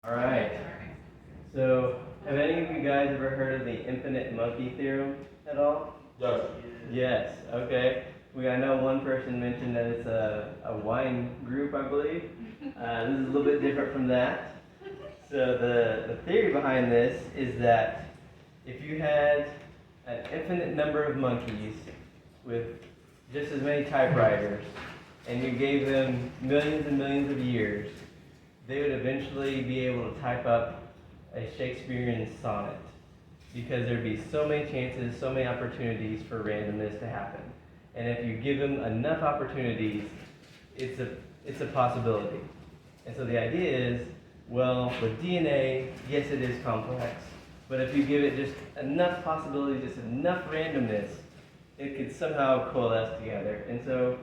All right. So, have any of you guys ever heard of the infinite monkey theorem at all? Yes. Yes. Okay. I know one person mentioned that it's a wine group, I believe. This is a little bit different from that. So the theory behind this is that if you had an infinite number of monkeys with just as many typewriters, and you gave them millions and millions of years, they would eventually be able to type up a Shakespearean sonnet, because there'd be so many chances, so many opportunities for randomness to happen. And if you give them enough opportunities, it's a possibility. And so the idea is, well, with DNA, yes, it is complex, but if you give it just enough possibilities, just enough randomness, it could somehow coalesce together. And so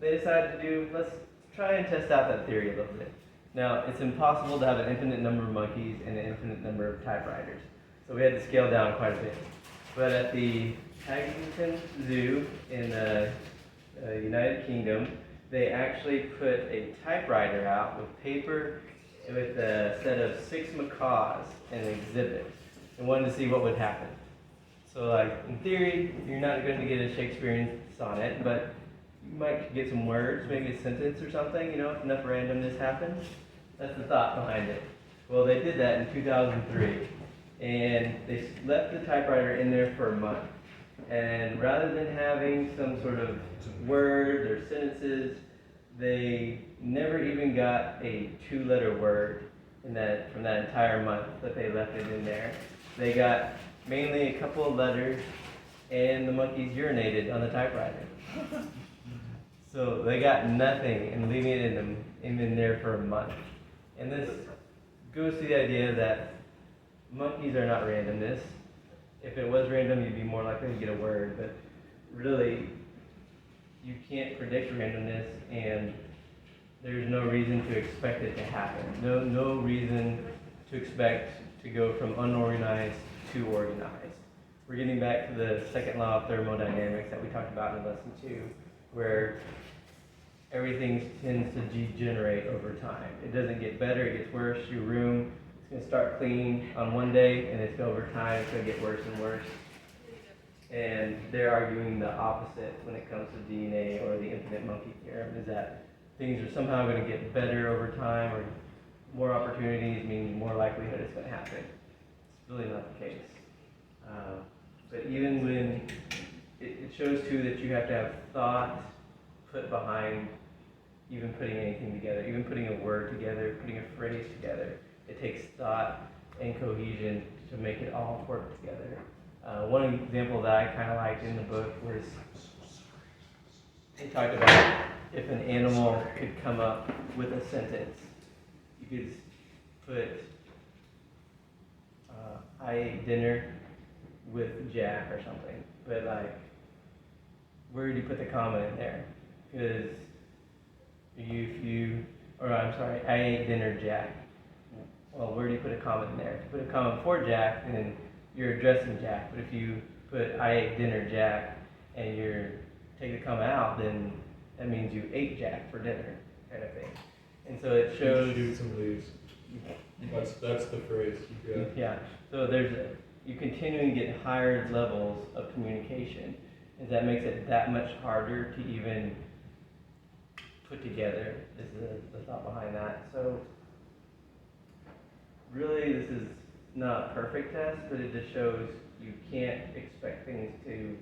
they decided to let's try and test out that theory a little bit. Now, it's impossible to have an infinite number of monkeys and an infinite number of typewriters. So we had to scale down quite a bit. But at the Paddington Zoo in the United Kingdom, they actually put a typewriter out with paper with a set of 6 macaws in an exhibit and wanted to see what would happen. So, like, in theory, you're not going to get a Shakespearean sonnet, but you might get some words, maybe a sentence or something, if enough randomness happens. That's the thought behind it. Well, they did that in 2003, and they left the typewriter in there for a month. And rather than having some sort of words or sentences, they never even got a 2-letter word from that entire month that they left it in there. They got mainly a couple of letters, and the monkeys urinated on the typewriter. So they got nothing and leaving it in there for a month. And this goes to the idea that monkeys are not randomness. If it was random, you'd be more likely to get a word, but really, you can't predict randomness, and there's no reason to expect it to happen. No reason to expect to go from unorganized to organized. We're getting back to the second law of thermodynamics that we talked about in lesson 2, where everything tends to degenerate over time. It doesn't get better, it gets worse. Your room is going to start clean on one day, and over time, it's going to get worse and worse. And they're arguing the opposite when it comes to DNA or the infinite monkey theorem, is that things are somehow going to get better over time, or more opportunities means more likelihood it's going to happen. It's really not the case. But even when it shows too that you have to have thought put behind even putting anything together, even putting a word together, putting a phrase together. It takes thought and cohesion to make it all work together. One example that I kind of liked in the book was they talked about if an animal could come up with a sentence. You could put, I ate dinner with Jack or something, but like, where do you put the comma in there? Because I ate dinner, Jack. Well, where do you put a comma in there? If you put a comma for Jack, then you're addressing Jack. But if you put I ate dinner, Jack, and you take the comma out, then that means you ate Jack for dinner, kind of thing. And so it shows. Shoot some leaves. That's the phrase. Yeah. So you continually get higher levels of communication, and that makes it that much harder to even put together. Is the thought behind that. So really, this is not a perfect test, but it just shows you can't expect things to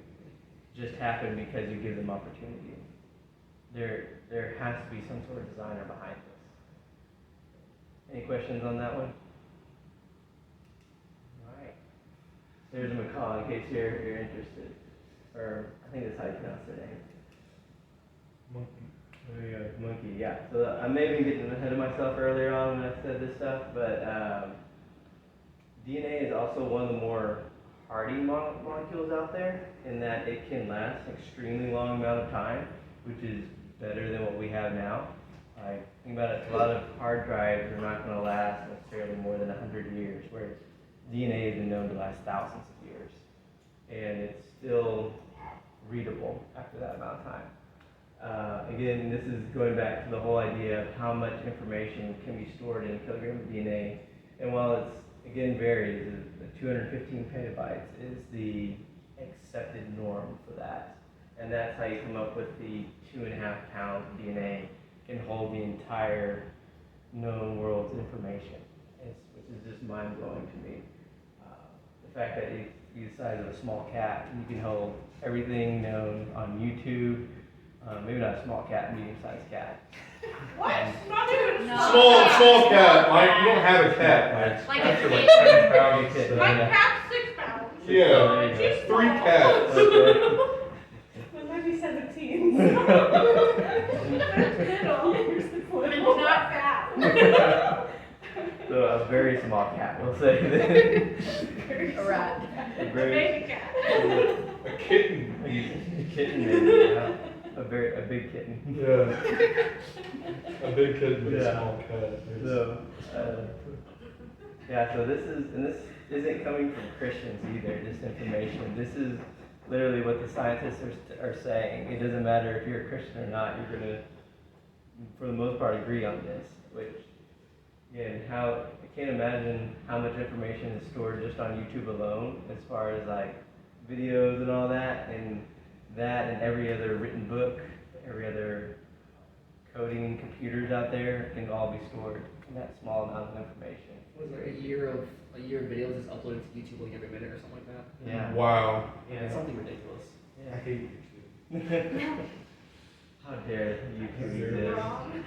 just happen because you give them opportunity. There has to be some sort of designer behind this. Any questions on that one? All right. There's a macaw in case you're interested. Or I think that's how you pronounce their name. Monkey, yeah. So I may have been getting ahead of myself earlier on when I said this stuff, but DNA is also one of the more hardy molecules out there, in that it can last an extremely long amount of time, which is better than what we have now. Think about it, a lot of hard drives are not going to last necessarily more than 100 years, where DNA has been known to last thousands of years. And it's still readable after that amount of time. Again, this is going back to the whole idea of how much information can be stored in a kilogram of DNA And while it's, again, varies, the 215 petabytes is the accepted norm for that. And that's how you come up with the 2.5 pound DNA can hold the entire known world's information, which is just mind-blowing to me. The fact that it's the size of a small cat, you can hold everything known on YouTube, maybe not a small cat, medium-sized cat. What? Not even No. Small cat, Mike. You don't have a cat, Mike. Like Cats a are like kitten. 10 pounds. Kitten. My Yeah. cat's 6 pounds. Yeah. She's 3 small. cats. Okay. Mine might be 17. So. But it's not fat. So a very small cat, we'll say. A rat. A baby cat. A kitten. A kitten, maybe, yeah. A big kitten. Yeah. A big kitten with a Yeah. small cat. So, yeah, so this isn't coming from Christians either, this information. This is literally what the scientists are saying. It doesn't matter if you're a Christian or not, you're going to, for the most part, agree on this. Which, again, I can't imagine how much information is stored just on YouTube alone, as far as like videos and all that, and every other written book, every other coding computers out there can all be stored in that small amount of information. Was there a year of videos just uploaded to YouTube like every minute or something like that? Yeah. Wow. It's something ridiculous. I Yeah. hate YouTube. How dare YouTube exist? Wrong.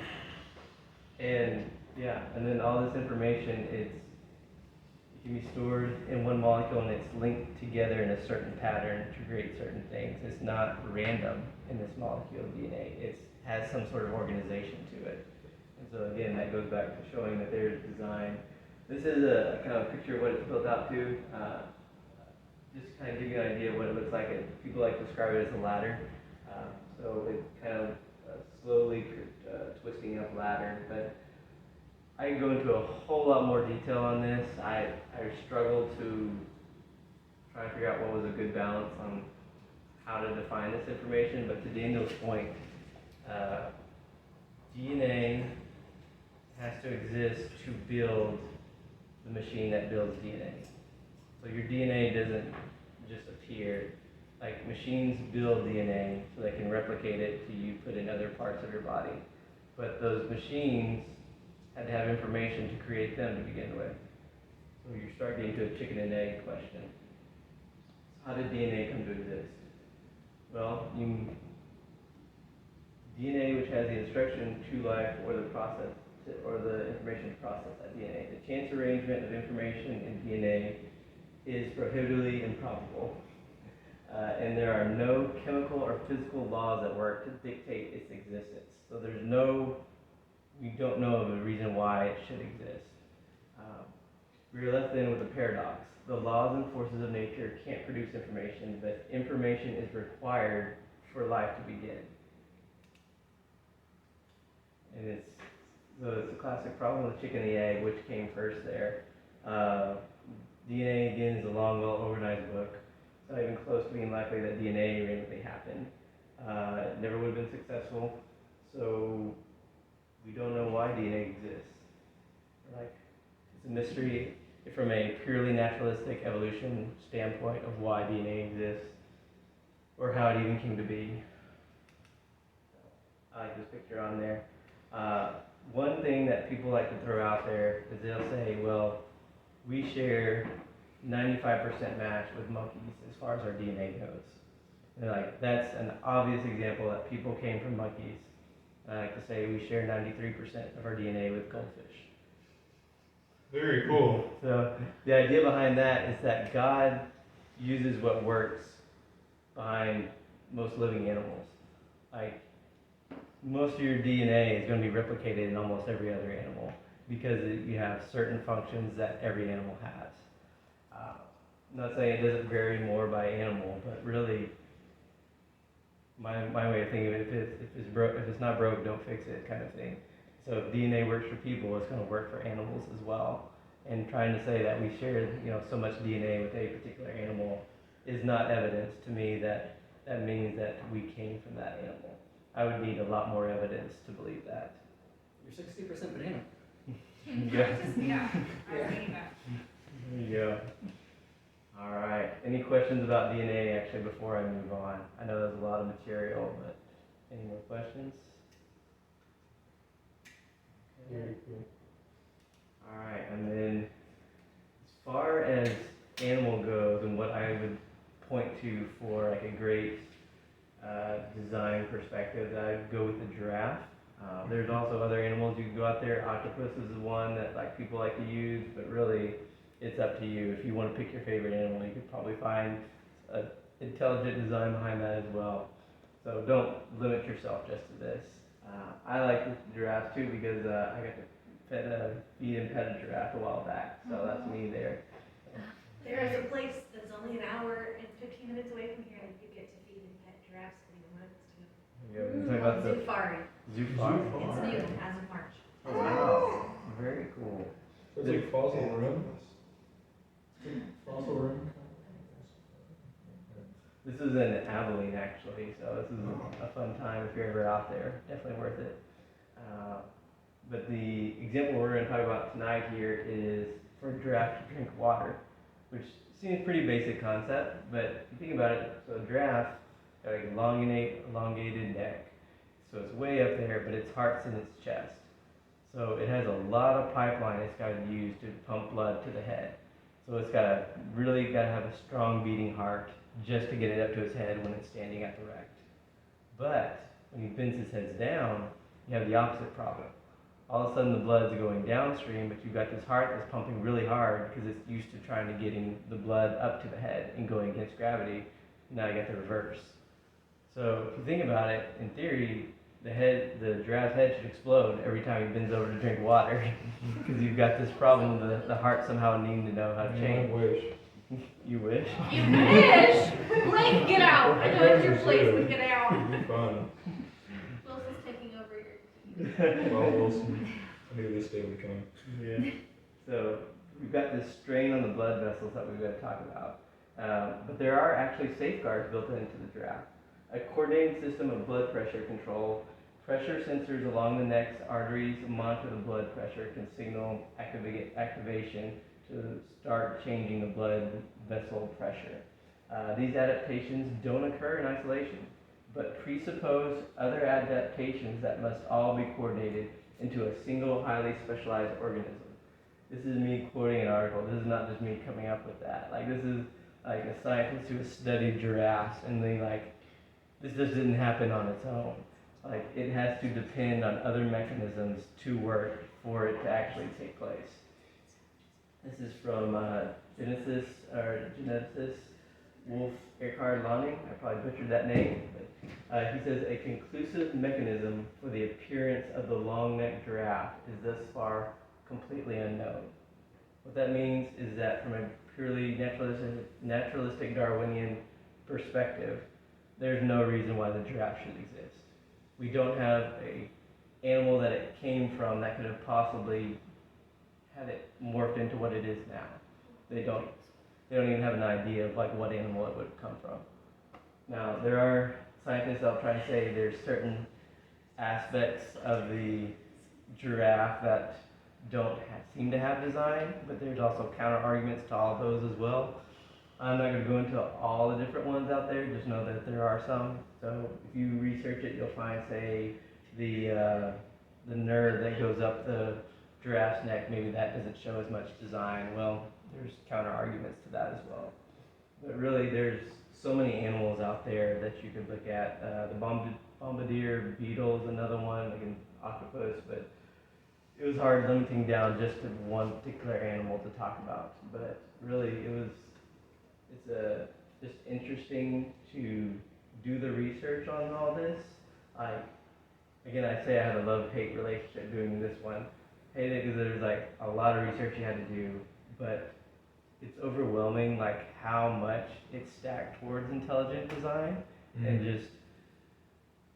And yeah, and then all this information, it can be stored in one molecule and it's linked together in a certain pattern to create certain things. It's not random in this molecule of DNA. It has some sort of organization to it. And so again, that goes back to showing that there's design. This is a kind of picture of what it's built out to. Just kind of give you an idea of what it looks like. People like to describe it as a ladder. So it's kind of slowly twisting up ladder. But I can go into a whole lot more detail on this. I struggled to try to figure out what was a good balance on how to define this information. But to Daniel's point, DNA has to exist to build the machine that builds DNA. So your DNA doesn't just appear. Like machines build DNA so they can replicate it to you put in other parts of your body. But those machines had to have information to create them to begin with. So you start getting to a chicken and egg question. So how did DNA come to exist? Well, DNA, which has the instruction to life or the process or the information to process that DNA. The chance arrangement of information in DNA is prohibitively improbable. And there are no chemical or physical laws at work to dictate its existence. So we don't know of a reason why it should exist. We are left then with a paradox. The laws and forces of nature can't produce information, but information is required for life to begin. And it's a classic problem with chicken and the egg, which came first there. DNA, again, is a long, well-organized book. It's not even close to being likely that DNA randomly happened. It never would have been successful, so we don't know why DNA exists. It's a mystery from a purely naturalistic evolution standpoint of why DNA exists, or how it even came to be. I like this picture on there. One thing that people like to throw out there is they'll say, well, we share 95% match with monkeys as far as our DNA goes. And that's an obvious example that people came from monkeys. I like to say we share 93% of our DNA with goldfish. Very cool. So the idea behind that is that God uses what works behind most living animals. Most of your DNA is going to be replicated in almost every other animal because you have certain functions that every animal has. I'm not saying it doesn't vary more by animal, but really, my way of thinking of it, if it's not broke, don't fix it kind of thing. So if DNA works for people, it's going to work for animals as well. And trying to say that we share, so much DNA with a particular animal is not evidence to me that means that we came from that animal. I would need a lot more evidence to believe that. You're 60% banana. Yeah. Yeah. Yeah. There you go. All right. Any questions about DNA actually before I move on? I know there's a lot of material, but any more questions? Very cool. All right. And then as far as animal goes and what I would point to for like a great design perspective, I'd go with the giraffe. There's also other animals you can go out there. Octopus is one that like people like to use, but really it's up to you. If you want to pick your favorite animal, you could probably find an intelligent design behind that as well. So don't limit yourself just to this. I like the giraffes too because I got to feed and pet a giraffe a while back, so that's me there. There is a place that's only an hour and 15 minutes away from here that you get to feed and pet giraffes anywhere months too. We're talking about the Zoofarm. zoo It's farm. new as of March. Oh, wow, very cool. It's like fossil room. Fossil room. This is in Abilene actually, so this is a fun time if you're ever out there. Definitely worth it. But the example we're going to talk about tonight here is for a giraffe to drink water, which seems pretty basic concept, but if you think about it, so a giraffe got an elongated neck, so it's way up there, but its heart's in its chest. So it has a lot of pipeline it's got to use to pump blood to the head. So it's really got to have a strong beating heart just to get it up to its head when it's standing erect. But when he bends his head down, you have the opposite problem. All of a sudden the blood's going downstream, but you've got this heart that's pumping really hard because it's used to trying to getting the blood up to the head and going against gravity. Now you got the reverse. So if you think about it, in theory, the giraffe's head should explode every time he bends over to drink water because you've got this problem of the heart somehow needing to know how to I change. wish. You wish? You wish! Blake, get out! I know it's your place, but get out. It'd be fun. Wilson's taking over your Well, Wilson, I knew this day would come. Yeah. So we've got this strain on the blood vessels that we've got to talk about. But there are actually safeguards built into the giraffe. A coordinated system of blood pressure control. Pressure sensors along the neck's arteries monitor the blood pressure, can signal activation to start changing the blood vessel pressure. These adaptations don't occur in isolation, but presuppose other adaptations that must all be coordinated into a single highly specialized organism. This is me quoting an article. This is not just me coming up with that. Like, this is like a scientist who has studied giraffes, and they this just didn't happen on its own. Like, it has to depend on other mechanisms to work for it to actually take place. This is from geneticist Wolf Eckhard Lanning. I probably butchered that name, but he says a conclusive mechanism for the appearance of the long-necked giraffe is thus far completely unknown. What that means is that from a purely naturalistic Darwinian perspective, there's no reason why the giraffe should exist. We don't have an animal that it came from that could have possibly had it morphed into what it is now. They don't even have an idea of like what animal it would have come from. Now, there are scientists that'll try to say there's certain aspects of the giraffe that don't seem to have design, but there's also counter arguments to all of those as well. I'm not going to go into all the different ones out there, just know that there are some. So if you research it, you'll find, say, the nerve that goes up the giraffe's neck, maybe that doesn't show as much design. Well, there's counter arguments to that as well. But really, there's so many animals out there that you could look at. The bombardier beetle is another one, like an octopus, but it was hard limiting down just to one particular animal to talk about. But really, it's just interesting to do the research on all this. Again, I say I had a love-hate relationship doing this one. Hate it because there's like a lot of research you had to do, but it's overwhelming like how much it's stacked towards intelligent design, and just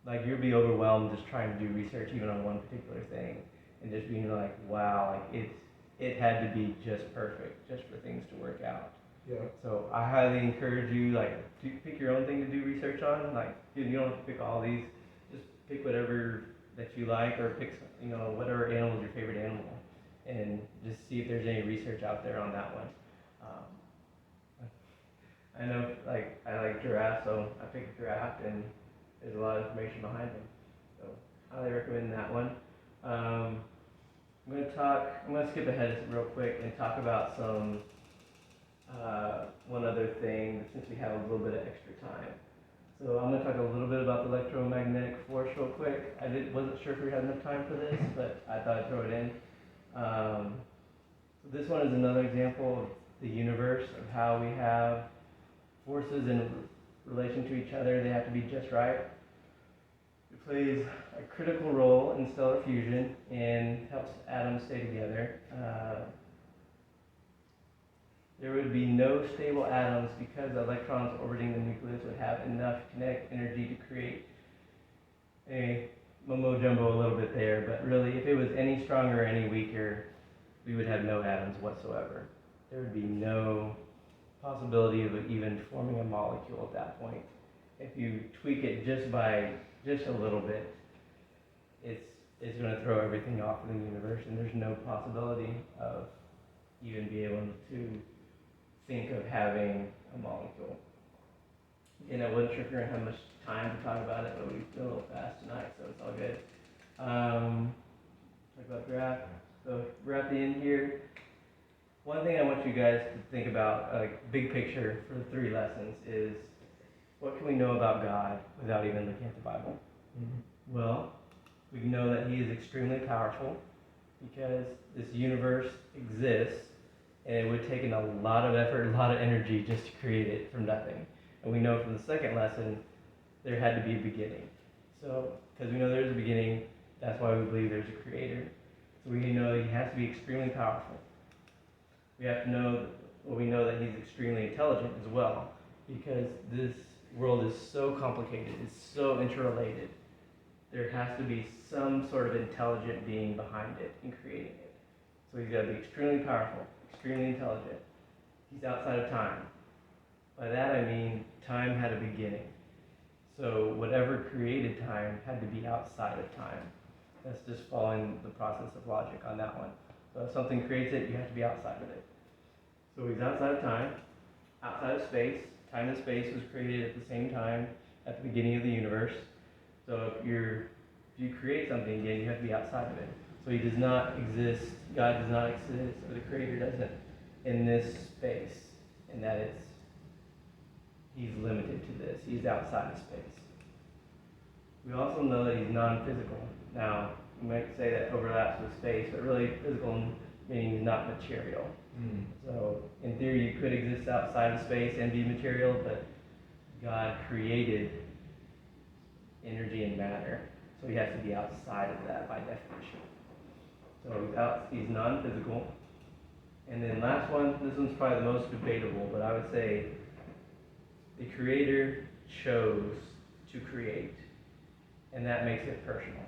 like you'll be overwhelmed just trying to do research even on one particular thing, and just being like, wow, like it had to be just perfect just for things to work out. Yeah. So I highly encourage you, like, to pick your own thing to do research on. Like, you don't have to pick all these. Just pick whatever that you like, or pick, whatever animal is your favorite animal, and just see if there's any research out there on that one. I know, like, I like giraffes, so I picked a giraffe, and there's a lot of information behind them. So, highly recommend that one. I'm gonna skip ahead real quick and talk about some, one other thing, since we have a little bit of extra time. So I'm gonna talk a little bit about the electromagnetic force real quick. Wasn't sure if we had enough time for this, but I thought I'd throw it in. So this one is another example of the universe, of how we have forces in relation to each other. They have to be just right. It plays a critical role in stellar fusion and helps atoms stay together. There would be no stable atoms because the electrons orbiting the nucleus would have enough kinetic energy to create a mumbo jumbo a little bit there, but really if it was any stronger or any weaker, we would have no atoms whatsoever. There would be no possibility of even forming a molecule at that point. If you tweak it just a little bit, it's going to throw everything off in the universe, and there's no possibility of even being able to think of having a molecule. And I wasn't sure if we were going to have much time to talk about it, but we've been a little fast tonight, so it's all good. Talk about graph. So we're at the end here. One thing I want you guys to think about, like big picture for the 3 lessons, is what can we know about God without even looking at the Bible? Mm-hmm. Well, we know that He is extremely powerful because this universe exists, and it would take a lot of effort, a lot of energy just to create it from nothing. And we know from the second lesson, there had to be a beginning. So, because we know there's a beginning, that's why we believe there's a creator. So we know He has to be extremely powerful. We have to know, we know that He's extremely intelligent as well, because this world is so complicated, it's so interrelated. There has to be some sort of intelligent being behind it in creating it. So He's got to be extremely powerful, extremely intelligent. He's outside of time. By that I mean time had a beginning. So whatever created time had to be outside of time. That's just following the process of logic on that one. So if something creates it, you have to be outside of it. So He's outside of time, outside of space. Time and space was created at the same time at the beginning of the universe. So if you create something again, you have to be outside of it. So He does not exist, God does not exist, or the Creator doesn't, in this space, in that He's limited to this. He's outside of space. We also know that He's non-physical. Now, you might say that overlaps with space, but really physical meaning He's not material. So, in theory, you could exist outside of space and be material, but God created energy and matter, so He has to be outside of that by definition. So He's non-physical. And then last one, this one's probably the most debatable, but I would say the Creator chose to create, and that makes it personal.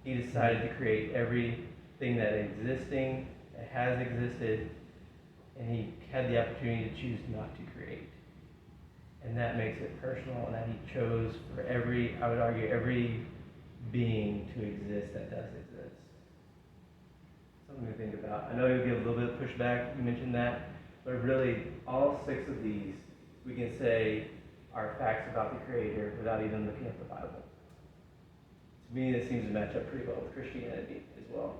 He decided to create everything that has existed, and He had the opportunity to choose not to create. And that makes it personal, and that He chose for I would argue, every being to exist that does exist. Something to think about. I know you'll get a little bit of pushback, you mentioned that, but really, all 6 of these, we can say, are facts about the Creator without even looking at the Bible. To me, this seems to match up pretty well with Christianity as well.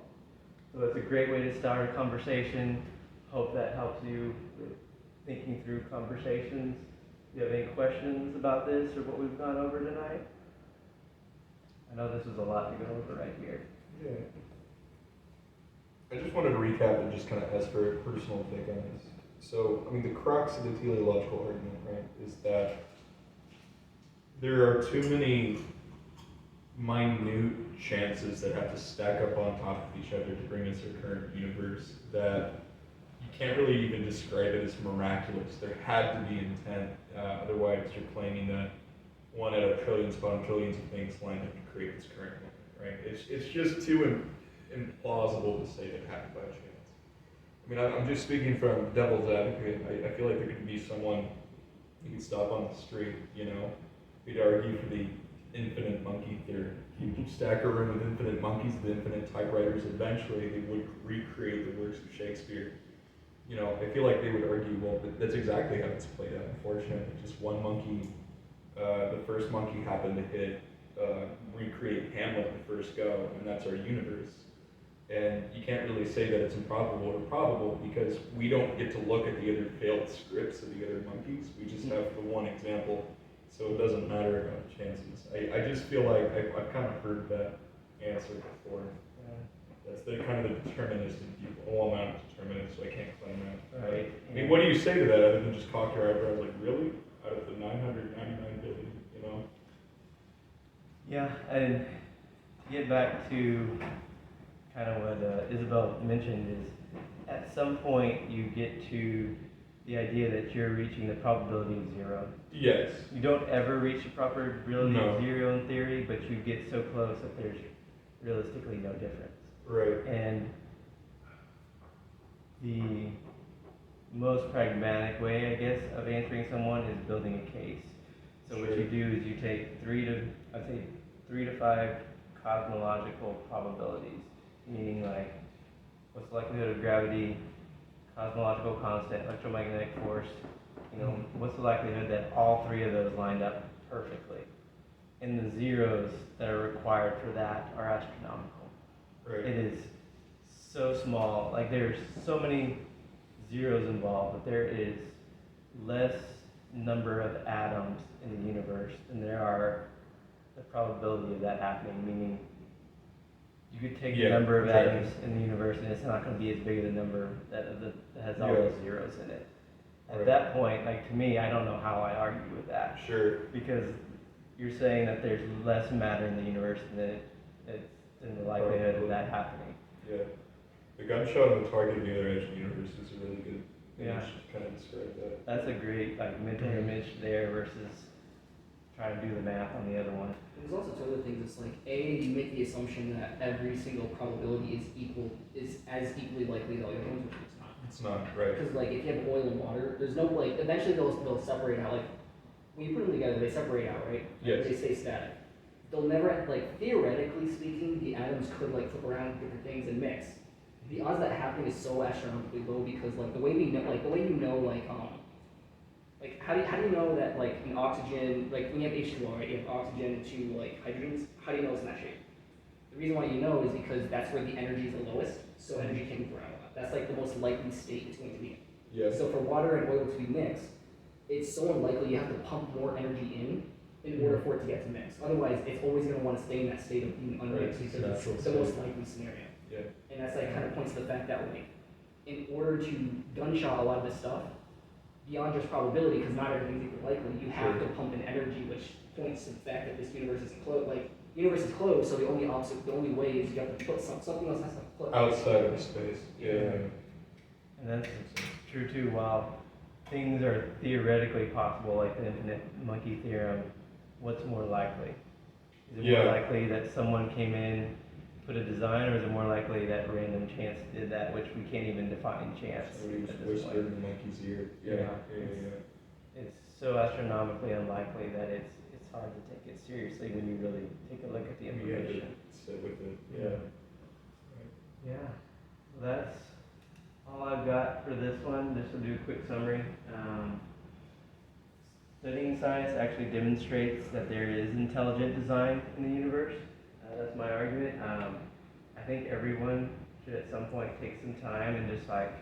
So it's a great way to start a conversation. Hope that helps you with thinking through conversations. Do you have any questions about this or what we've gone over tonight? I know this was a lot to go over right here. Yeah. I just wanted to recap and just kind of ask for a personal take on this. So, I mean, the crux of the teleological argument, right, is that there are too many minute chances that have to stack up on top of each other to bring us our current universe that you can't really even describe it as miraculous. There had to be intent, otherwise you're claiming that 1 out of trillions upon trillions of things lined up to create this current moment, right? It's just too implausible to say that it happened by chance. I mean, I'm just speaking from devil's advocate. I feel like there could be someone you could stop on the street, you know, who'd argue for the infinite monkey theory. You stack a room with infinite monkeys with infinite typewriters, eventually they would recreate the works of Shakespeare. You know, I feel like they would argue, well, that's exactly how it's played out, unfortunately. Just one monkey, the first monkey happened to recreate Hamlet the first go, and that's our universe. And you can't really say that it's improbable or probable because we don't get to look at the other failed scripts of the other monkeys. We just have the one example, so it doesn't matter about the chances. I just feel like I've kind of heard that answer before. That's the kind of the deterministic view. Well, I'm not a determinist, so I can't claim that. Right. I mean, what do you say to that other than just cock your eyebrows like, really? Out of the 999 billion, you know? Yeah, and to get back to kind of what Isabel mentioned is, at some point you get to the idea that you're reaching the probability of zero. Yes. You don't ever reach the probability No. of zero in theory, but you get so close that there's realistically no difference. Right. And the most pragmatic way, I guess, of answering someone is building a case. So what you do is you take 3 to 5 cosmological probabilities, meaning like what's the likelihood of gravity, cosmological constant, electromagnetic force, you know, what's the likelihood that all 3 of those lined up perfectly. And the zeros that are required for that are astronomical. Right. It is so small, like there's so many zeros involved, but there is less number of atoms in the universe than there are the probability of that happening, meaning you could take the number of atoms in the universe and it's not going to be as big as the number that has all those zeros in it. At that point, like to me, I don't know how I argue with that. Sure. Because you're saying that there's less matter in the universe than the likelihood of that happening. Yeah. The gunshot on the target on the other edge of the universe is a really good image Yeah. to kind of describe that. That's a great like mental image there versus trying to do the math on the other one. There's also two other things. It's like you make the assumption that every single probability is as equally likely as all the other ones, which it's not. It's not, right. Because like if you have oil and water, there's no like eventually they'll separate out. Like when you put them together, they separate out, right? Yes. They stay static. They'll never like theoretically speaking, the atoms could like flip around different things and mix. The odds of that happening is so astronomically low because like the way we know like how do you know that like an oxygen, like when you have H2O, right, you have oxygen and 2 like hydrogens, how do you know it's in that shape? The reason why you know is because that's where the energy is the lowest, so energy can move around a lot. That's like the most likely state it's going to be in. Yes. So for water and oil to be mixed, it's so unlikely you have to pump more energy in order for it to get to mix. Otherwise, it's always going to want to stay in that state of being unmixed because it's the most likely scenario. Yeah. And that's like kind of points to the fact that like, in order to gunshot a lot of this stuff, beyond just probability, because not everything's equal likely, you have to pump in energy, which points to the fact that this universe is closed. Like, universe is closed, so the only way is you have to put something else has to put Outside of space. Yeah. And that's true too. While things are theoretically possible, like the infinite monkey theorem, what's more likely? Is it more likely that someone came in, put a design, or is it more likely that random chance did that, which we can't even define chance Somebody just at this whispered point? in the monkey's ear. It's so astronomically unlikely that it's hard to take it seriously when you really take a look at the You have information. to sit with it. Yeah, so that's all I've got for this one. Just to do a quick summary. Studying science actually demonstrates that there is intelligent design in the universe. That's my argument. I think everyone should at some point take some time and just like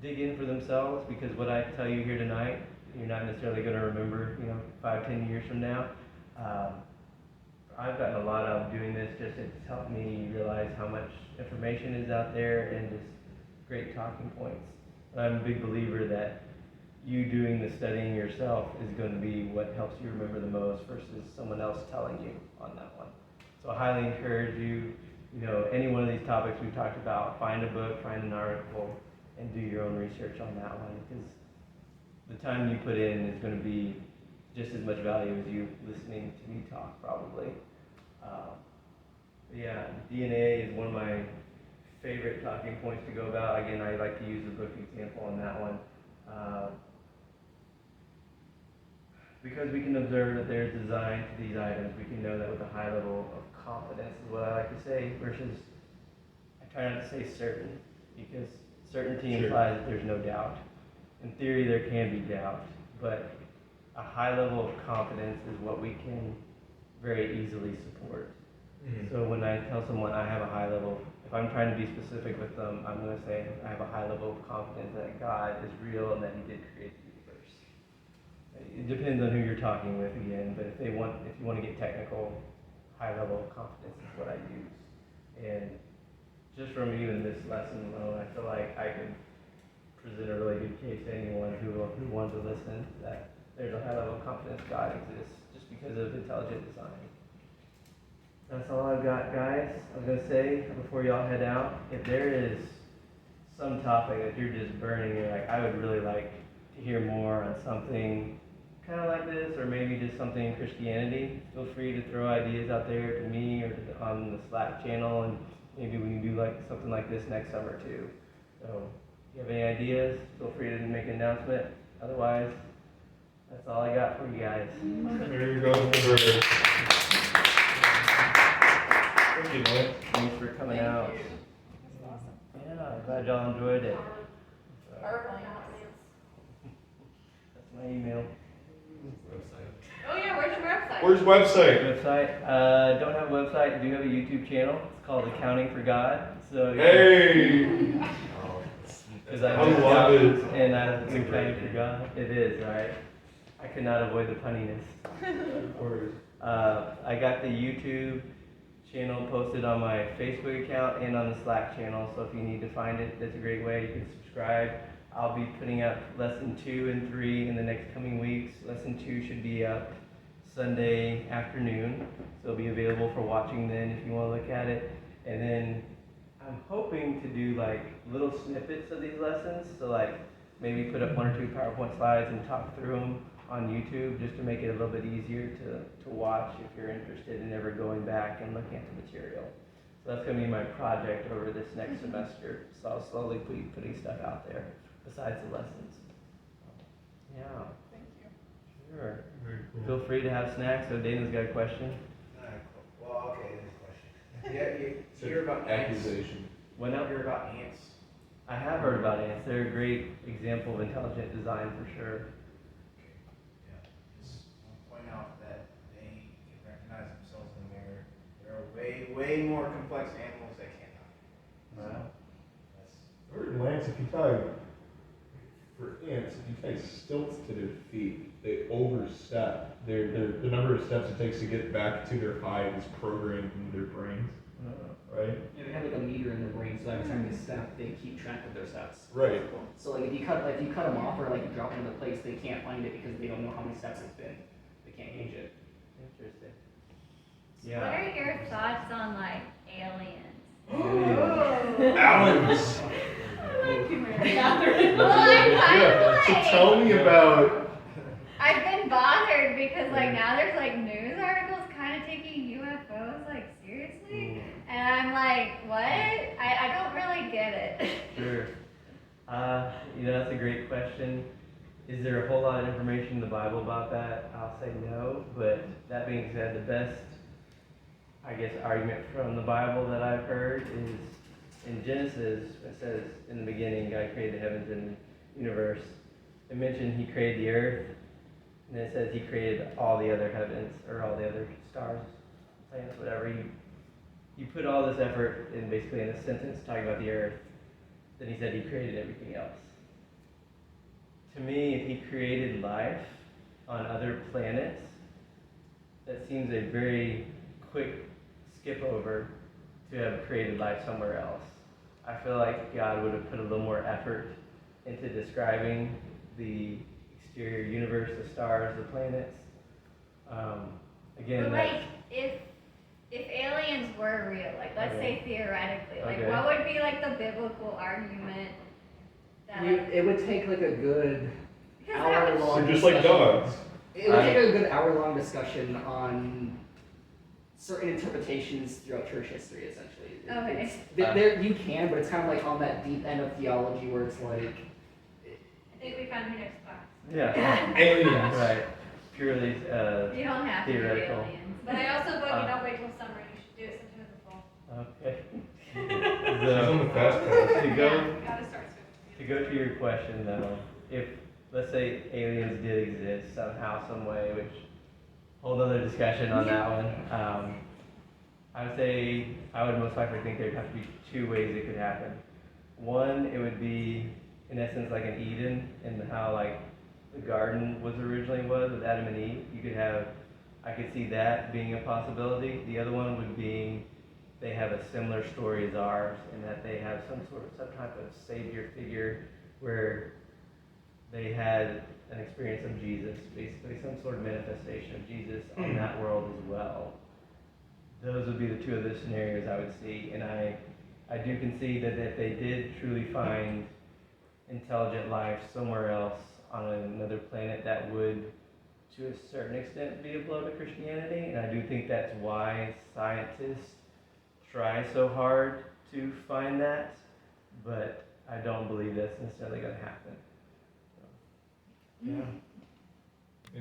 dig in for themselves, because what I tell you here tonight, you're not necessarily going to remember, 5-10 years from now. I've gotten a lot out of doing this. Just it's helped me realize how much information is out there and just great talking points. And I'm a big believer that you doing the studying yourself is going to be what helps you remember the most versus someone else telling you on that one. So I highly encourage you, any one of these topics we talked about, find a book, find an article, and do your own research on that one, because the time you put in is going to be just as much value as you listening to me talk, probably. Yeah, DNA is one of my favorite talking points to go about. Again, I like to use the book example on that one. because we can observe that there's design to these items, we can know that with a high level of confidence is what I like to say, versus, I try not to say certain, because certainty Sure. implies that there's no doubt. In theory, there can be doubt, but a high level of confidence is what we can very easily support. Mhm. So when I tell someone I have a high level, if I'm trying to be specific with them, I'm going to say I have a high level of confidence that God is real and that He did create the universe. It depends on who you're talking with again, but if you want to get technical, high level of confidence is what I use. And just from even this lesson alone, I feel like I could present a really good case to anyone who wants to listen that there's a high level of confidence God exists just because of intelligent design. That's all I've got, guys. I was going to say, before y'all head out, if there is some topic that you're just burning, you're like, I would really like to hear more on something kind of like this, or maybe just something in Christianity, feel free to throw ideas out there to me or on the Slack channel, and maybe we can do like something like this next summer too. So, if you have any ideas, feel free to make an announcement. Otherwise, that's all I got for you guys. There you go, Bert. Thank you, Mike. Thanks for coming out. That's awesome. Yeah, I'm glad y'all enjoyed it. PowerPoint. That's my email. Oh yeah, where's your website? Where's website? Website. Don't have a website. Do have a YouTube channel. It's called Accounting for God. So Hey! because I I love it. and I think Accounting for God. It is, right? I could not avoid the punniness. Of course. I got the YouTube channel posted on my Facebook account and on the Slack channel. So if you need to find it, that's a great way. You can subscribe. I'll be putting up lesson 2 and 3 in the next coming weeks. Lesson 2 should be up Sunday afternoon, so it'll be available for watching then if you want to look at it. And then I'm hoping to do like little snippets of these lessons, so like maybe put up 1 or 2 PowerPoint slides and talk through them on YouTube just to make it a little bit easier to watch if you're interested in ever going back and looking at the material. So that's going to be my project over this next semester. So I'll slowly be putting stuff out there besides the lessons. Yeah. Thank you. Sure. Very cool. Feel free to have snacks. So Dana's got a question. Well, okay, this question. Yeah, you hear about ants? Accusation. What now? Hear about ants? I have heard about ants. They're a great example of intelligent design for sure. Yeah. Just want to point out that they can recognize themselves in the mirror. There are way more complex animals that can't talk. Wow. That's Lance, if you tie, for ants, if you tie stilts to their feet, they overstep. The number of steps it takes to get back to their hive is programmed into their brains, right? Yeah, they have like a meter in their brain, so every time they step, they keep track of their steps. Right. So like if you cut them off or like you drop it into place, they can't find it because they don't know how many steps it's been. They can't gauge it. Interesting. What Yeah. are your thoughts on like aliens? Aliens! Well, I'm kind Yeah, of so like, tell me about. I've been bothered because like now there's like news articles kind of taking UFOs like seriously, and I'm like, what? I don't really get it. Sure. That's a great question. Is there a whole lot of information in the Bible about that? I'll say no, but that being said, the best, I guess, argument from the Bible that I've heard is in Genesis, it says, in the beginning, God created the heavens and the universe. It mentioned He created the earth, and it says He created all the other heavens, or all the other stars, planets, whatever. He put all this effort in basically in a sentence talking about the earth. Then He said He created everything else. To me, if He created life on other planets, that seems a very quick skip over to have created life somewhere else. I feel like God would have put a little more effort into describing the exterior universe, the stars, the planets. Again, But that's, like, if aliens were real, like let's say theoretically, like Okay. what would be like the biblical argument that like, It would take like a good because that would hour-long They're just like dogs. It would take a good hour-long discussion on certain interpretations throughout church history, essentially. Okay. There you can, but it's kind of like on that deep end of theology where it's like, I think we found your next class. yeah, Aliens. right. purely You don't have to do theoretical. aliens. But I also vote you don't wait till summer, you should do it sometime in the fall. Okay. She's on the fast pass. To go Gotta start to go to your question though, if let's say aliens did exist somehow, some way, which whole other discussion on that one. I would say I would most likely think there'd have to be two ways it could happen. One, it would be in essence like an Eden, and how like the garden was originally was with Adam and Eve. You could have, I could see that being a possibility. The other one would be they have a similar story as ours, in that they have some type of savior figure where they had an experience of Jesus, basically some sort of manifestation of Jesus on that world as well. Those would be the two of the scenarios I would see, and I do concede that if they did truly find intelligent life somewhere else on another planet, that would, to a certain extent, be a blow to Christianity, and I do think that's why scientists try so hard to find that, but I don't believe that's necessarily going to happen. So, yeah.